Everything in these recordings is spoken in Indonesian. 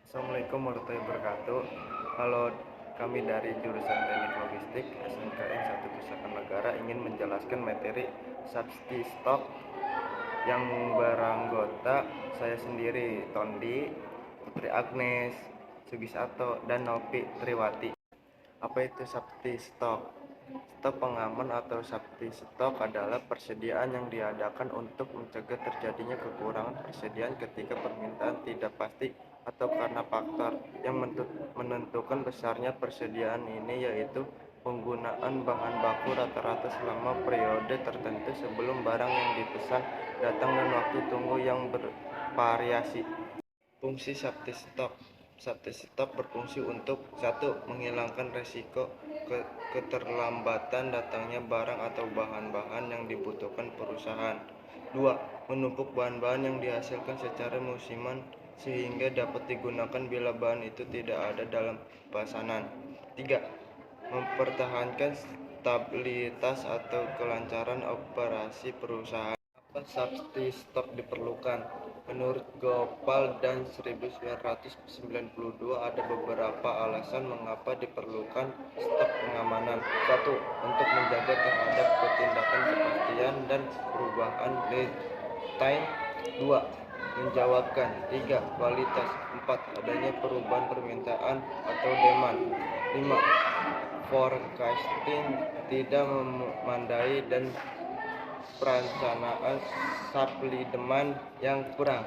Assalamualaikum warahmatullahi wabarakatuh. Halo, kami dari jurusan Teknik Logistik SNKN 1 Pusaka Negara ingin menjelaskan materi subsidi stok yang beranggota saya sendiri, Tondi, Putri Agnes, Sugisato, dan Novi Triwati. Apa itu subsidi stok? Stok pengaman atau subsidi stok adalah persediaan yang diadakan untuk mencegah terjadinya kekurangan persediaan ketika permintaan tidak pasti atau karena faktor yang menentukan besarnya persediaan ini, yaitu penggunaan bahan baku rata-rata selama periode tertentu sebelum barang yang dipesan datang dan waktu tunggu yang bervariasi. Fungsi subsidi stok. Subsidi stok berfungsi untuk: 1. Menghilangkan risiko keterlambatan datangnya barang atau bahan-bahan yang dibutuhkan perusahaan. 2. Menumpuk bahan-bahan yang dihasilkan secara musiman sehingga dapat digunakan bila bahan itu tidak ada dalam pesanan. 3. Mempertahankan stabilitas atau kelancaran operasi perusahaan. Apa subsidi stok diperlukan? Menurut Gopal dan 1992 ada beberapa alasan mengapa diperlukan stok pengamanan. 1. Untuk menjaga terhadap ketindakan kepastian dan perubahan lead time. 2. Menjawabkan. 3. Kualitas. 4. Adanya perubahan permintaan atau demand. 5. Forecasting tidak memandai dan perencanaan supply demand yang kurang.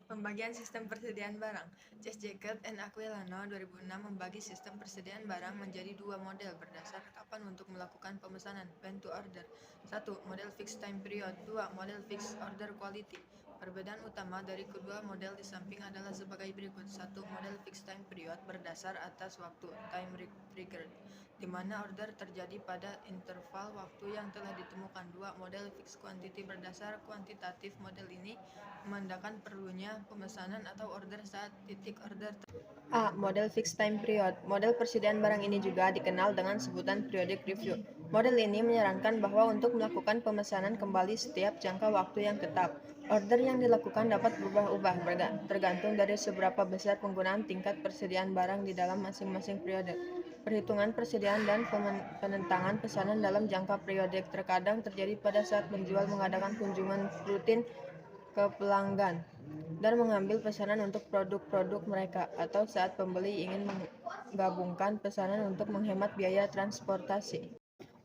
Pembagian sistem persediaan barang. Jas Jacket and Aquilano 2006 membagi sistem persediaan barang menjadi dua model berdasar kapan untuk melakukan pemesanan, when to order. 1. Model fixed time period. 2. Model fixed order quality. Perbedaan utama dari kedua model di samping adalah sebagai berikut. 1. Model fixed time period berdasar atas waktu, time triggered, di mana order terjadi pada interval waktu yang telah ditemukan. 2. Model fixed quantity berdasar kuantitatif. Model ini menandakan perlunya pemesanan atau order saat titik order. A. Model fixed time period. Model persediaan barang ini juga dikenal dengan sebutan periodic review. Model ini menyarankan bahwa untuk melakukan pemesanan kembali setiap jangka waktu yang tetap. Order yang dilakukan dapat berubah-ubah tergantung dari seberapa besar penggunaan tingkat persediaan barang di dalam masing-masing periode. Perhitungan persediaan dan penentangan pesanan dalam jangka periodik terkadang terjadi pada saat penjual mengadakan kunjungan rutin ke pelanggan dan mengambil pesanan untuk produk-produk mereka, atau saat pembeli ingin menggabungkan pesanan untuk menghemat biaya transportasi.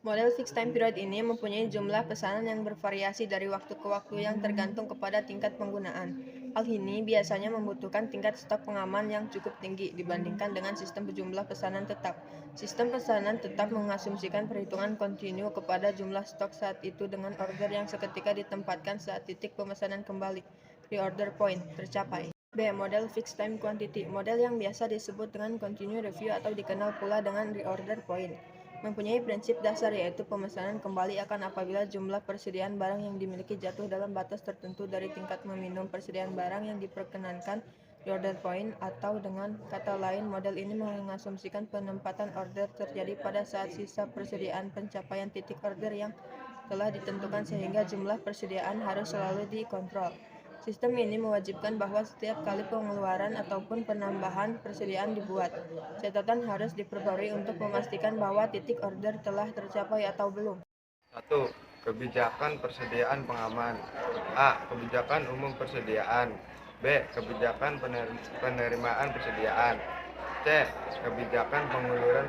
Model fixed time period ini mempunyai jumlah pesanan yang bervariasi dari waktu ke waktu yang tergantung kepada tingkat penggunaan. Hal ini biasanya membutuhkan tingkat stok pengaman yang cukup tinggi dibandingkan dengan sistem jumlah pesanan tetap. Sistem pesanan tetap mengasumsikan perhitungan kontinu kepada jumlah stok saat itu dengan order yang seketika ditempatkan saat titik pemesanan kembali, reorder point, tercapai. B. Model fixed time quantity. Model yang biasa disebut dengan continue review atau dikenal pula dengan reorder point mempunyai prinsip dasar, yaitu pemesanan kembali akan apabila jumlah persediaan barang yang dimiliki jatuh dalam batas tertentu dari tingkat meminimum persediaan barang yang diperkenankan, reorder point. Atau dengan kata lain, model ini mengasumsikan penempatan order terjadi pada saat sisa persediaan pencapaian titik order yang telah ditentukan, sehingga jumlah persediaan harus selalu dikontrol. Sistem ini mewajibkan bahwa setiap kali pengeluaran ataupun penambahan persediaan dibuat, catatan harus diperbarui untuk memastikan bahwa titik order telah tercapai atau belum. 1. Kebijakan persediaan pengaman. A. Kebijakan umum persediaan. B. Kebijakan penerimaan persediaan. C. Kebijakan penguluran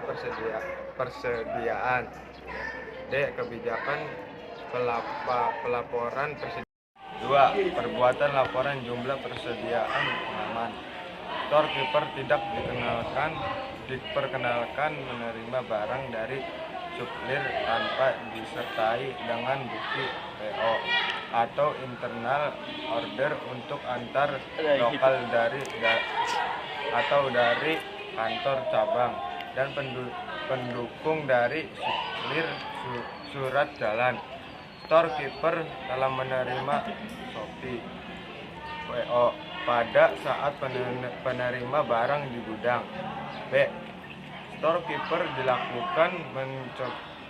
persediaan. D. Kebijakan pelaporan persediaan. 2. Perbuatan laporan jumlah persediaan pengaman. Storekeeper tidak diperkenalkan menerima barang dari supplier tanpa disertai dengan bukti PO atau internal order untuk antar lokal atau dari kantor cabang, dan pendukung dari supplier surat jalan. Storekeeper telah menerima Shopee PO pada saat penerima barang di gudang. B. Storekeeper dilakukan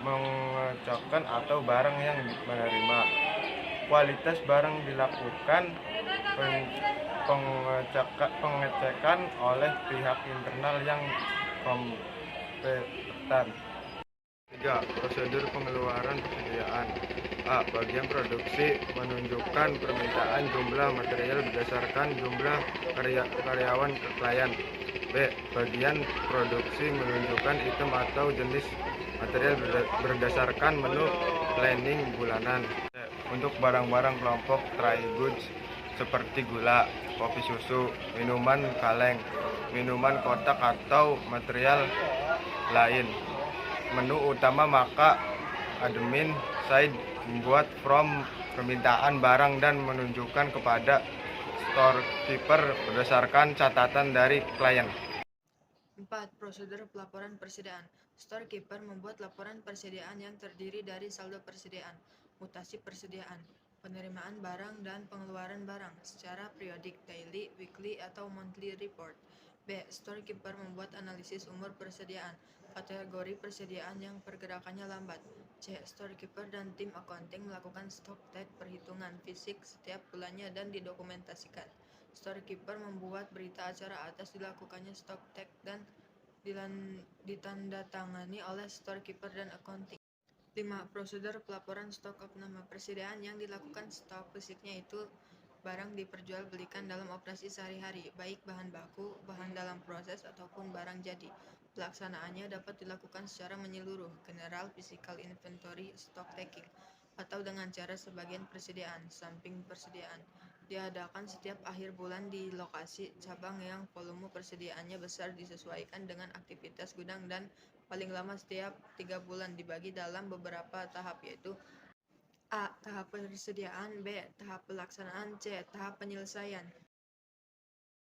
mengecekkan atau barang yang menerima. Kualitas barang dilakukan pengecekan oleh pihak internal yang kompeten. 3. Prosedur pengeluaran persediaan. A. Bagian produksi menunjukkan permintaan jumlah material berdasarkan jumlah karyawan klien. B. Bagian produksi menunjukkan item atau jenis material berdasarkan menu planning bulanan. C. Untuk barang-barang kelompok dry goods seperti gula, kopi susu, minuman kaleng, minuman kotak atau material lain. Menu utama maka admin side membuat form permintaan barang dan menunjukkan kepada storekeeper berdasarkan catatan dari klien. 4. Prosedur pelaporan persediaan. Storekeeper membuat laporan persediaan yang terdiri dari saldo persediaan, mutasi persediaan, penerimaan barang dan pengeluaran barang secara periodik, daily, weekly, atau monthly report. B. Storekeeper membuat analisis umur persediaan, kategori persediaan yang pergerakannya lambat. C. Storekeeper dan tim accounting melakukan stock take perhitungan fisik setiap bulannya dan didokumentasikan. Storekeeper membuat berita acara atas dilakukannya stock take dan ditandatangani oleh storekeeper dan accounting. 5. Prosedur pelaporan stok nama persediaan yang dilakukan stok fisiknya itu barang diperjualbelikan dalam operasi sehari-hari, baik bahan baku, bahan dalam proses, ataupun barang jadi. Pelaksanaannya dapat dilakukan secara menyeluruh, general physical inventory stock taking, atau dengan cara sebagian persediaan, samping persediaan. Diadakan setiap akhir bulan di lokasi cabang yang volume persediaannya besar disesuaikan dengan aktivitas gudang dan paling lama setiap 3 bulan dibagi dalam beberapa tahap yaitu A. Tahap persediaan. B. Tahap pelaksanaan. C. Tahap penyelesaian.